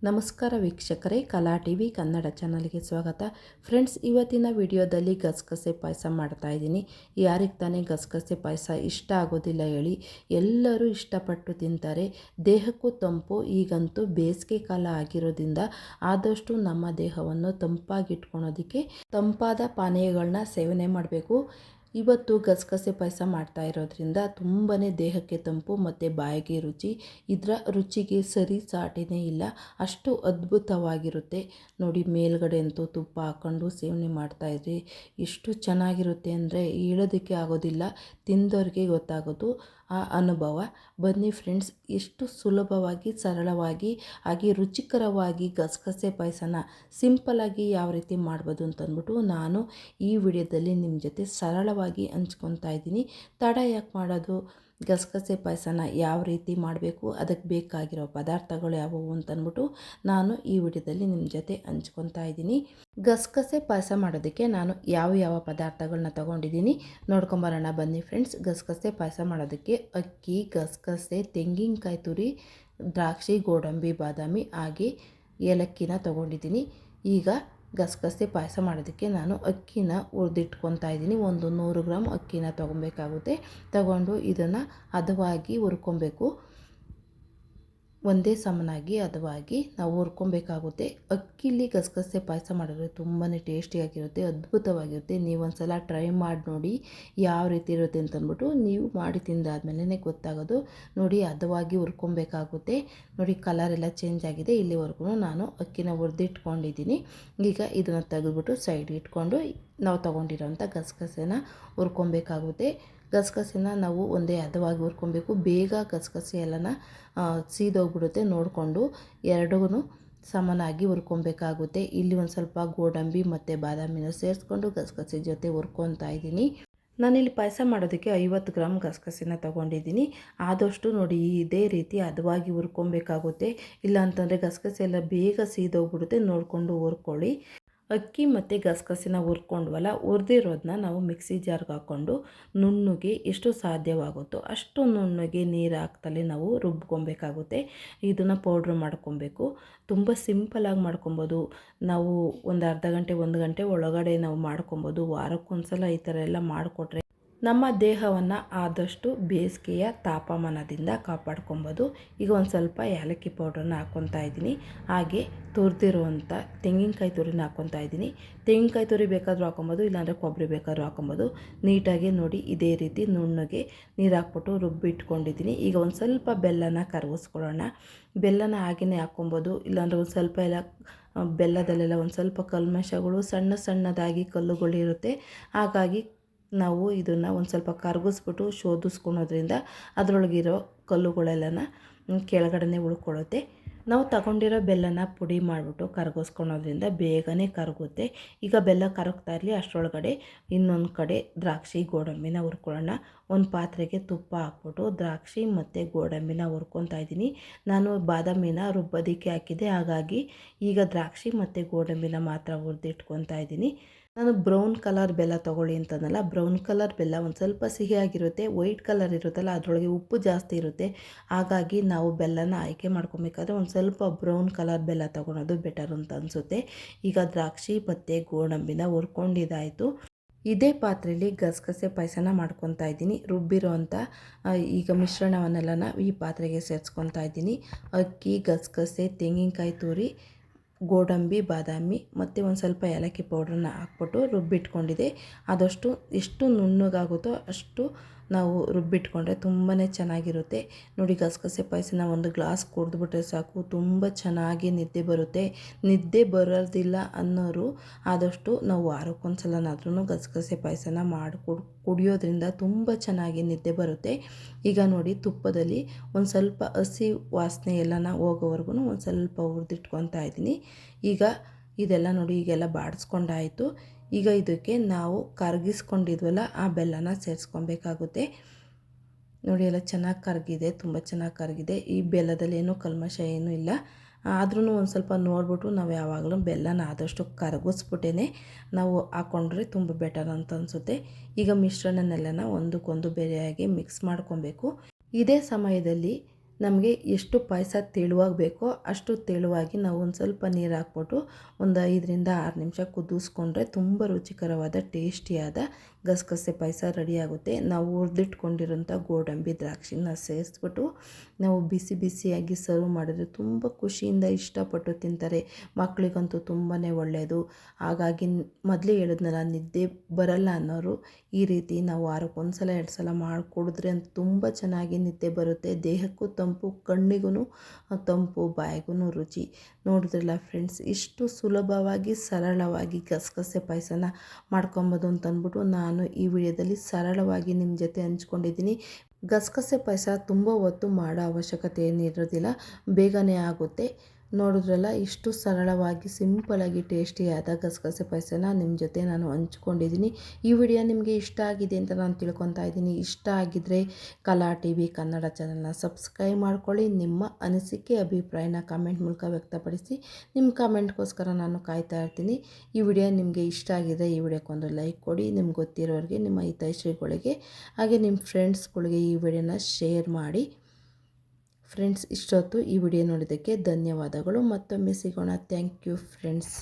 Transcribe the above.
ನಮಸ್ಕಾರ ವೀಕ್ಷಕರೇ, ಕಲಾ ಟಿವಿ ಕನ್ನಡ ಚಾನಲ್ಗೆ ಸ್ವಾಗತ. ಫ್ರೆಂಡ್ಸ್, ಇವತ್ತಿನ ವಿಡಿಯೋದಲ್ಲಿ ಗಸಗಸೆ ಪಾಯಸ ಮಾಡ್ತಾಯಿದ್ದೀನಿ. ಯಾರಿಗೆ ತಾನೇ ಗಸಗಸೆ ಪಾಯಸ ಇಷ್ಟ ಆಗೋದಿಲ್ಲ ಹೇಳಿ? ಎಲ್ಲರೂ ಇಷ್ಟಪಟ್ಟು ತಿಂತಾರೆ. ದೇಹಕ್ಕೂ ತಂಪು. ಈಗಂತೂ ಬೇಸಿಗೆ ಕಾಲ ಆಗಿರೋದ್ರಿಂದ ಆದಷ್ಟು ನಮ್ಮ ದೇಹವನ್ನು ತಂಪಾಗಿಟ್ಕೊಳೋದಕ್ಕೆ ತಂಪಾದ ಪಾನೀಯಗಳನ್ನ ಸೇವನೆ ಮಾಡಬೇಕು. ಇವತ್ತು ಗಸಗಸೆ ಪಾಯಸ ಮಾಡ್ತಾ ಇರೋದ್ರಿಂದ ತುಂಬಾ ದೇಹಕ್ಕೆ ತಂಪು ಮತ್ತು ಬಾಯಿಗೆ ರುಚಿ. ಇದರ ರುಚಿಗೆ ಸರಿ ಸಾಟಿನೇ ಇಲ್ಲ, ಅಷ್ಟು ಅದ್ಭುತವಾಗಿರುತ್ತೆ. ನೋಡಿ, ಮೇಲ್ಗಡೆ ಅಂತೂ ತುಪ್ಪ ಹಾಕ್ಕೊಂಡು ಸೇವನೆ ಮಾಡ್ತಾಯಿದ್ರಿ ಎಷ್ಟು ಚೆನ್ನಾಗಿರುತ್ತೆ ಅಂದರೆ ಹೇಳೋದಕ್ಕೆ ಆಗೋದಿಲ್ಲ. ತಿಂದವ್ರಿಗೆ ಗೊತ್ತಾಗೋದು ಆ ಅನುಭವ. ಬನ್ನಿ ಫ್ರೆಂಡ್ಸ್, ಎಷ್ಟು ಸುಲಭವಾಗಿ, ಸರಳವಾಗಿ ಹಾಗೆ ರುಚಿಕರವಾಗಿ ಗಸಗಸೆ ಪಾಯಸನ ಸಿಂಪಲಾಗಿ ಯಾವ ರೀತಿ ಮಾಡ್ಬೋದು ಅಂತಂದ್ಬಿಟ್ಟು ನಾನು ಈ ವಿಡಿಯೋದಲ್ಲಿ ನಿಮ್ಮ ಜೊತೆ ಸರಳವಾಗಿ ಹಂಚ್ಕೊತಾ ಇದ್ದೀನಿ. ತಡ ಯಾಕೆ ಮಾಡೋದು? ಗಸಗಸೆ ಪಾಯಸನ ಯಾವ ರೀತಿ ಮಾಡಬೇಕು, ಅದಕ್ಕೆ ಬೇಕಾಗಿರೋ ಪದಾರ್ಥಗಳು ಯಾವುವು ಅಂತಂದ್ಬಿಟ್ಟು ನಾನು ಈ ವಿಡಿಯೋದಲ್ಲಿ ನಿಮ್ಮ ಜೊತೆ ಹಂಚ್ಕೊತಾ ಇದ್ದೀನಿ. ಗಸಗಸೆ ಪಾಯಸ ಮಾಡೋದಕ್ಕೆ ನಾನು ಯಾವ ಪದಾರ್ಥಗಳನ್ನ ತೊಗೊಂಡಿದ್ದೀನಿ ನೋಡ್ಕೊಂಬರೋಣ ಬನ್ನಿ ಫ್ರೆಂಡ್ಸ್. ಗಸಗಸೆ ಪಾಯಸ ಮಾಡೋದಕ್ಕೆ ಅಕ್ಕಿ, ಗಸಗಸೆ, ತೆಂಗಿನಕಾಯಿ ತುರಿ, ದ್ರಾಕ್ಷಿ, ಗೋಡಂಬಿ, ಬಾದಾಮಿ ಹಾಗೆ ಏಲಕ್ಕಿನ ತೊಗೊಂಡಿದ್ದೀನಿ. ಈಗ ಗಸಗಸೆ ಪಾಯಸ ಮಾಡೋದಕ್ಕೆ ನಾನು ಅಕ್ಕಿನ ಹುರಿದಿಟ್ಕೊತಾ ಇದ್ದೀನಿ. ಒಂದು 100 ಗ್ರಾಮ್ ಅಕ್ಕಿನ ತೊಗೊಬೇಕಾಗುತ್ತೆ. ತಗೊಂಡು ಇದನ್ನು ಹದವಾಗಿ ಹುರ್ಕೊಬೇಕು. ಒಂದೇ ಸಮನಾಗಿ ಹದವಾಗಿ ನಾವು ಹುರ್ಕೊಬೇಕಾಗುತ್ತೆ. ಅಕ್ಕಿಲಿ ಗಸಗಸೆ ಪಾಯಸ ಮಾಡಿದ್ರೆ ತುಂಬಾ ಟೇಸ್ಟಿಯಾಗಿರುತ್ತೆ, ಅದ್ಭುತವಾಗಿರುತ್ತೆ. ನೀವು ಒಂದು ಸಲ ಟ್ರೈ ಮಾಡಿ ನೋಡಿ ಯಾವ ರೀತಿ ಇರುತ್ತೆ ಅಂತಂದ್ಬಿಟ್ಟು. ನೀವು ಮಾಡಿ ತಿಂದಾದ್ಮೇಲೆ ಗೊತ್ತಾಗೋದು. ನೋಡಿ, ಹದವಾಗಿ ಹುರ್ಕೊಬೇಕಾಗುತ್ತೆ. ನೋಡಿ, ಕಲರ್ ಎಲ್ಲ ಚೇಂಜ್ ಆಗಿದೆ. ಇಲ್ಲಿವರೆಗೂ ನಾನು ಅಕ್ಕಿನ ಹುರಿದಿಟ್ಕೊಂಡಿದ್ದೀನಿ. ಈಗ ಇದನ್ನು ತೆಗೆದುಬಿಟ್ಟು ಸೈಡ್ ಇಟ್ಕೊಂಡು ನಾವು ತೊಗೊಂಡಿರೋಂಥ ಗಸಗಸೆನ ಹುರ್ಕೊಬೇಕಾಗುತ್ತೆ. ಗಸಗಸೆನ ನಾವು ಒಂದೇ ಹದವಾಗಿ ಹುರ್ಕೊಬೇಕು. ಬೇಗ ಗಸಗಸೆ ಎಲ್ಲನ ಸೀದೋಗ್ಬಿಡುತ್ತೆ. ನೋಡಿಕೊಂಡು ಎರಡೂ ಸಮನಾಗಿ ಹುರ್ಕೊಬೇಕಾಗುತ್ತೆ. ಇಲ್ಲಿ ಒಂದು ಸ್ವಲ್ಪ ಗೋಡಂಬಿ ಮತ್ತು ಬಾದಾಮಿನ ಸೇರಿಸ್ಕೊಂಡು ಗಸಗಸೆ ಜೊತೆ ಹುರ್ಕೊತಾ ಇದ್ದೀನಿ. ನಾನಿಲ್ಲಿ ಪಾಯಸ ಮಾಡೋದಕ್ಕೆ 50 ಗ್ರಾಮ್ ಗಸಗಸೆನ ತೊಗೊಂಡಿದ್ದೀನಿ. ಆದಷ್ಟು ನೋಡಿ ಇದೇ ರೀತಿ ಹದವಾಗಿ ಹುರ್ಕೊಬೇಕಾಗುತ್ತೆ. ಇಲ್ಲ ಅಂತಂದರೆ ಗಸಗಸೆ ಎಲ್ಲ ಬೇಗ ಸೀದೋಗ್ಬಿಡುತ್ತೆ. ನೋಡಿಕೊಂಡು ಹುರ್ಕೊಳ್ಳಿ. ಅಕ್ಕಿ ಮತ್ತು ಗಸಗಸೆನ ಹುರ್ಕೊಂಡ್ವಲ್ಲ, ಹುರಿದಿರೋದನ್ನ ನಾವು ಮಿಕ್ಸಿ ಜಾರ್ಗೆ ಹಾಕ್ಕೊಂಡು ನುಣ್ಣಗೆ ಎಷ್ಟು ಸಾಧ್ಯವಾಗುತ್ತೋ ಅಷ್ಟು ನುಣ್ಣಗೆ ನೀರು ಹಾಕ್ತಲೇ ನಾವು ರುಬ್ಕೊಬೇಕಾಗುತ್ತೆ. ಇದನ್ನು ಪೌಡ್ರ್ ಮಾಡ್ಕೊಬೇಕು. ತುಂಬ ಸಿಂಪಲಾಗಿ ಮಾಡ್ಕೊಬೋದು. ನಾವು ಒಂದು ಅರ್ಧ ಗಂಟೆ 1 ಗಂಟೆ ಒಳಗಡೆ ನಾವು ಮಾಡ್ಕೊಬೋದು. ವಾರಕ್ಕೊಂದ್ಸಲ ಈ ಥರ ಎಲ್ಲ ಮಾಡಿಕೊಟ್ರೆ ನಮ್ಮ ದೇಹವನ್ನು ಆದಷ್ಟು ಬೇಸಿಗೆಯ ತಾಪಮಾನದಿಂದ ಕಾಪಾಡ್ಕೊಬೋದು. ಈಗ ಒಂದು ಸ್ವಲ್ಪ ಏಲಕ್ಕಿ ಪೌಡ್ರನ್ನ ಹಾಕ್ಕೊತಾ ಇದ್ದೀನಿ. ಹಾಗೆ ತುರಿದಿರುವಂಥ ತೆಂಗಿನಕಾಯಿ ತುರಿನ ಹಾಕ್ಕೊತಾ ಇದ್ದೀನಿ. ತೆಂಗಿನಕಾಯಿ ತುರಿ ಬೇಕಾದರೂ ಹಾಕ್ಕೊಬೋದು, ಇಲ್ಲಾಂದರೆ ಕೊಬ್ಬರಿ ಬೇಕಾದರೂ ಹಾಕ್ಕೊಬೋದು. ನೀಟಾಗಿ ನೋಡಿ ಇದೇ ರೀತಿ ನುಣ್ಣಗೆ ನೀರು ಹಾಕ್ಬಿಟ್ಟು ರುಬ್ಬಿಟ್ಕೊಂಡಿದ್ದೀನಿ. ಈಗ ಒಂದು ಸ್ವಲ್ಪ ಬೆಲ್ಲನ ಕರಗಿಸ್ಕೊಳ್ಳೋಣ. ಬೆಲ್ಲನ ಹಾಗೆಯೇ ಹಾಕ್ಕೊಬೋದು, ಇಲ್ಲಾಂದರೆ ಒಂದು ಸ್ವಲ್ಪ ಎಲ್ಲ ಬೆಲ್ಲದಲ್ಲೆಲ್ಲ ಒಂದು ಸ್ವಲ್ಪ ಕಲ್ಮಶಗಳು, ಸಣ್ಣದಾಗಿ ಕಲ್ಲುಗಳಿರುತ್ತೆ. ಹಾಗಾಗಿ ನಾವು ಇದನ್ನು ಒಂದು ಸ್ವಲ್ಪ ಕರಗಿಸ್ಬಿಟ್ಟು ಶೋಧಿಸ್ಕೊಳೋದ್ರಿಂದ ಅದರೊಳಗಿರೋ ಕಲ್ಲುಗಳೆಲ್ಲನ ಕೆಳಗಡೆ ಉಳ್ಕೊಳ್ಳುತ್ತೆ. ನಾವು ತಗೊಂಡಿರೋ ಬೆಲ್ಲನ ಪುಡಿ ಮಾಡಿಬಿಟ್ಟು ಕರಗಿಸ್ಕೊಳೋದ್ರಿಂದ ಬೇಗನೆ ಕರಗುತ್ತೆ. ಈಗ ಬೆಲ್ಲ ಕರಗ್ತಾ ಇರಲಿ, ಅಷ್ಟರೊಳಗಡೆ ಇನ್ನೊಂದು ಕಡೆ ದ್ರಾಕ್ಷಿ, ಗೋಡಂಬಿನ ಹುರ್ಕೊಳ್ಳೋಣ. ಒಂದು ಪಾತ್ರೆಗೆ ತುಪ್ಪ ಹಾಕ್ಬಿಟ್ಟು ದ್ರಾಕ್ಷಿ ಮತ್ತು ಗೋಡಂಬಿನ ಹುರ್ಕೊತಾ ಇದ್ದೀನಿ. ನಾನು ಬಾದಾಮಿನ ರುಬ್ಬೋದಕ್ಕೆ ಹಾಕಿದ್ದೆ, ಹಾಗಾಗಿ ಈಗ ದ್ರಾಕ್ಷಿ ಮತ್ತು ಗೋಡಂಬಿನ ಮಾತ್ರ ಹುರಿದಿಟ್ಕೊತಾ ಇದ್ದೀನಿ. ನಾನು ಬ್ರೌನ್ ಕಲರ್ ಬೆಲ್ಲ ತೊಗೊಳ್ಳಿ ಅಂತಂದಲ್ಲ, ಬ್ರೌನ್ ಕಲರ್ ಬೆಲ್ಲ ಒಂದು ಸ್ವಲ್ಪ ಸಿಹಿಯಾಗಿರುತ್ತೆ. ವೈಟ್ ಕಲರ್ ಇರುತ್ತಲ್ಲ, ಅದರೊಳಗೆ ಉಪ್ಪು ಜಾಸ್ತಿ ಇರುತ್ತೆ. ಹಾಗಾಗಿ ನಾವು ಬೆಲ್ಲನ ಆಯ್ಕೆ ಮಾಡ್ಕೊಬೇಕಾದ್ರೆ ಒಂದು ಸ್ವಲ್ಪ ಬ್ರೌನ್ ಕಲರ್ ಬೆಲ್ಲ ತೊಗೊಳೋದು ಬೆಟರ್ ಅಂತ ಅನಿಸುತ್ತೆ. ಈಗ ದ್ರಾಕ್ಷಿ ಮತ್ತು ಗೋಡಂಬಿನ ಹುರ್ಕೊಂಡಿದ್ದಾಯಿತು. ಇದೇ ಪಾತ್ರೆಯಲ್ಲಿ ಗಸಗಸೆ ಪಾಯಸನ ಮಾಡ್ಕೊತಾ ಇದ್ದೀನಿ. ರುಬ್ಬಿರೋ ಅಂಥ ಈಗ ಮಿಶ್ರಣವನ್ನೆಲ್ಲ ಈ ಪಾತ್ರೆಗೆ ಸೇರಿಸ್ಕೊತಾ ಇದ್ದೀನಿ. ಅಕ್ಕಿ, ಗಸಗಸೆ, ತೆಂಗಿನಕಾಯಿ ತುರಿ, ಗೋಡಂಬಿ, ಬಾದಾಮಿ ಮತ್ತು ಒಂದು ಸ್ವಲ್ಪ ಏಲಕ್ಕಿ ಪೌಡ್ರನ್ನ ಹಾಕ್ಬಿಟ್ಟು ರುಬ್ಬಿಟ್ಕೊಂಡಿದೆ. ಆದಷ್ಟು ಎಷ್ಟು ನುಣ್ಣಗಾಗುತ್ತೋ ಅಷ್ಟು ನಾವು ರುಬ್ಬಿಟ್ಕೊಂಡ್ರೆ ತುಂಬಾ ಚೆನ್ನಾಗಿರುತ್ತೆ. ನೋಡಿ, ಗಸಗಸೆ ಪಾಯಸನ ಒಂದು ಗ್ಲಾಸ್ ಕುಡಿದ್ಬಿಟ್ರೆ ಸಾಕು, ತುಂಬ ಚೆನ್ನಾಗಿ ನಿದ್ದೆ ಬರುತ್ತೆ. ನಿದ್ದೆ ಬರೋದಿಲ್ಲ ಅನ್ನೋರು ಆದಷ್ಟು ನಾವು ವಾರಕ್ಕೊಂದ್ಸಲನಾದ್ರೂ ಗಸಗಸೆ ಪಾಯಸನ ಕುಡಿಯೋದ್ರಿಂದ ತುಂಬ ಚೆನ್ನಾಗಿ ನಿದ್ದೆ ಬರುತ್ತೆ. ಈಗ ನೋಡಿ, ತುಪ್ಪದಲ್ಲಿ ಒಂದು ಸ್ವಲ್ಪ ಹಸಿ ವಾಸನೆ ಎಲ್ಲನ ಹೋಗೋವರೆಗೂ ಒಂದು ಸ್ವಲ್ಪ ಹುರಿದಿಟ್ಕೊತಾ ಇದ್ದೀನಿ. ಈಗ ಇದೆಲ್ಲ ನೋಡಿ, ಈಗೆಲ್ಲ ಬಾಡಿಸ್ಕೊಂಡಾಯಿತು. ಈಗ ಇದಕ್ಕೆ ನಾವು ಕರಗಿಸ್ಕೊಂಡಿದ್ವಲ್ಲ ಆ ಬೆಲ್ಲನ ಸೇರಿಸ್ಕೊಬೇಕಾಗುತ್ತೆ. ನೋಡಿ, ಎಲ್ಲ ಚೆನ್ನಾಗಿ ಕರಗಿದೆ, ತುಂಬ ಚೆನ್ನಾಗಿ ಕರಗಿದೆ. ಈ ಬೆಲ್ಲದಲ್ಲಿ ಏನೂ ಕಲ್ಮಶ ಏನೂ ಇಲ್ಲ. ಆದ್ರೂ ಒಂದು ಸ್ವಲ್ಪ ನೋಡಿಬಿಟ್ಟು ನಾವು ಯಾವಾಗಲೂ ಬೆಲ್ಲನ ಆದಷ್ಟು ಕರಗಿಸ್ಬಿಟ್ಟೇ ನಾವು ಹಾಕ್ಕೊಂಡ್ರೆ ತುಂಬ ಬೆಟರ್ ಅಂತ ಅನಿಸುತ್ತೆ. ಈಗ ಮಿಶ್ರಣನೆಲ್ಲನ ಒಂದಕ್ಕೊಂದು ಬೇರೆಯಾಗಿ ಮಿಕ್ಸ್ ಮಾಡ್ಕೊಬೇಕು. ಇದೇ ಸಮಯದಲ್ಲಿ ನಮಗೆ ಎಷ್ಟು ಪಾಯಸ ತೆಳುವಾಗಿ ಬೇಕೋ ಅಷ್ಟು ತೆಳುವಾಗಿ ನಾವು ಒಂದು ಸ್ವಲ್ಪ ನೀರು ಹಾಕ್ಬಿಟ್ಟು ಒಂದು 5 ರಿಂದ 6 ನಿಮಿಷ ಕುದಿಸ್ಕೊಂಡ್ರೆ ತುಂಬ ರುಚಿಕರವಾದ ಟೇಸ್ಟಿಯಾದ ಗಸಗಸೆ ಪಾಯಸ ರೆಡಿಯಾಗುತ್ತೆ. ನಾವು ಹುರಿದಿಟ್ಕೊಂಡಿರೋಂಥ ಗೋಡಂಬಿ ದ್ರಾಕ್ಷಿನ ಸೇರಿಸ್ಬಿಟ್ಟು ನಾವು ಬಿಸಿ ಬಿಸಿಯಾಗಿ ಸರ್ವ್ ಮಾಡಿದ್ರೆ ತುಂಬ ಖುಷಿಯಿಂದ ಇಷ್ಟಪಟ್ಟು ತಿಂತಾರೆ. ಮಕ್ಕಳಿಗಂತೂ ತುಂಬಾ ಒಳ್ಳೆಯದು. ಹಾಗಾಗಿ ಮೊದಲೇ ಹೇಳಿದ್ನಲ್ಲ, ನಿದ್ದೆ ಬರಲ್ಲ ಅನ್ನೋರು ಈ ರೀತಿ ನಾವು ವಾರಕ್ಕೊಂದು ಸಲ 2 ಸಲ ಮಾಡಿಕೊಡಿದ್ರೆ ಅಂತ ತುಂಬ ಚೆನ್ನಾಗಿ ನಿದ್ದೆ ಬರುತ್ತೆ. ದೇಹಕ್ಕೂ ತಂಪು, ಕಣ್ಣಿಗೂ ತಂಪು, ಬಾಯಿಗೂ ರುಚಿ. ನೋಡಿದ್ರಲ್ಲ ಫ್ರೆಂಡ್ಸ್, ಇಷ್ಟು ಸುಲಭವಾಗಿ ಸರಳವಾಗಿ ಗಸಗಸೆ ಪಾಯಸನ ಮಾಡ್ಕೊಬೋದು ಅಂತಂದ್ಬಿಟ್ಟು ನಾನು ಈ ವಿಡಿಯೋದಲ್ಲಿ ಸರಳವಾಗಿ ನಿಮ್ಮ ಜೊತೆ ಹಂಚ್ಕೊಂಡಿದ್ದೀನಿ. ಗಸಗಸೆ ಪಾಯಸ ತುಂಬ ಹೊತ್ತು ಮಾಡೋ ಅವಶ್ಯಕತೆ ಏನಿರೋದಿಲ್ಲ, ಬೇಗನೆ ಆಗುತ್ತೆ. ನೋಡಿದ್ರಲ್ಲ, ಇಷ್ಟು ಸರಳವಾಗಿ ಸಿಂಪಲಾಗಿ ಟೇಸ್ಟಿಯಾದ ಗಸಗಸೆ ಪಾಯಸನ ನಿಮ್ಮ ಜೊತೆ ನಾನು ಹಂಚ್ಕೊಂಡಿದ್ದೀನಿ. ಈ ವಿಡಿಯೋ ನಿಮಗೆ ಇಷ್ಟ ಆಗಿದೆ ಅಂತ ನಾನು ತಿಳ್ಕೊತಾ ಇದ್ದೀನಿ. ಇಷ್ಟ ಆಗಿದ್ದರೆ ಕಲಾ ಟಿವಿ ಕನ್ನಡ ಚಾನಲ್ನ ಸಬ್ಸ್ಕ್ರೈಬ್ ಮಾಡ್ಕೊಳ್ಳಿ. ನಿಮ್ಮ ಅನಿಸಿಕೆ ಅಭಿಪ್ರಾಯನ ಕಾಮೆಂಟ್ ಮೂಲಕ ವ್ಯಕ್ತಪಡಿಸಿ. ನಿಮ್ಮ ಕಾಮೆಂಟ್ಗೋಸ್ಕರ ನಾನು ಕಾಯ್ತಾ ಇರ್ತೀನಿ. ಈ ವಿಡಿಯೋ ನಿಮಗೆ ಇಷ್ಟ ಆಗಿದೆ ಈ ವಿಡಿಯೋಕ್ಕೊಂದು ಲೈಕ್ ಕೊಡಿ. ನಿಮ್ಗೆ ಗೊತ್ತಿರೋರಿಗೆ, ನಿಮ್ಮ ಹಿತೈಷಿಗಳಿಗೆ, ಹಾಗೆ ನಿಮ್ಮ ಫ್ರೆಂಡ್ಸ್ಗಳಿಗೆ ಈ ವಿಡಿಯೋನ ಶೇರ್ ಮಾಡಿ. ಫ್ರೆಂಡ್ಸ್, ಇಷ್ಟೊತ್ತು ಈ ವಿಡಿಯೋ ನೋಡಿದ್ದಕ್ಕೆ ಧನ್ಯವಾದಗಳು. ಮತ್ತೊಮ್ಮೆ ಸಿಗೋಣ. Thank you friends.